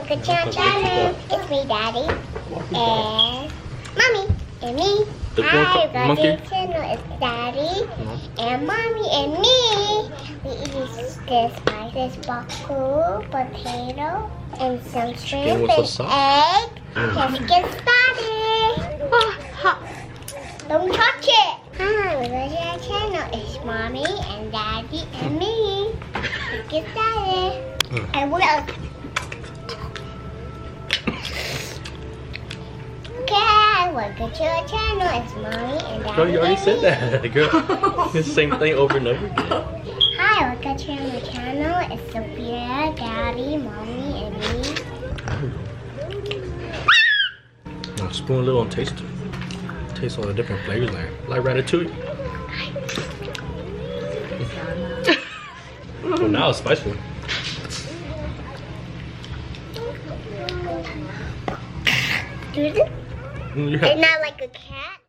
welcome to our channel. It's me, Daddy, and Mommy, and me. Hi, welcome to our channel. It's Daddy, and Mommy, and me. We eat this spices, baku, potato, and some shrimp and egg. Let's get started. Oh, hot. Don't touch it. Hi, welcome to our channel. It's Mommy, and Daddy, and me. Let's get started. And what else? Okay, welcome to our channel. It's Mommy and Daddy. Girl, you already said that, girl. It's the same thing over and over again. Hi, welcome to my channel. It's Sophia, Daddy, Mommy, and me. Now spoon a little and taste it. Taste all the different flavors there. Like ratatouille. Well, now it's spicy. Do it. Yeah. It's not like a cat.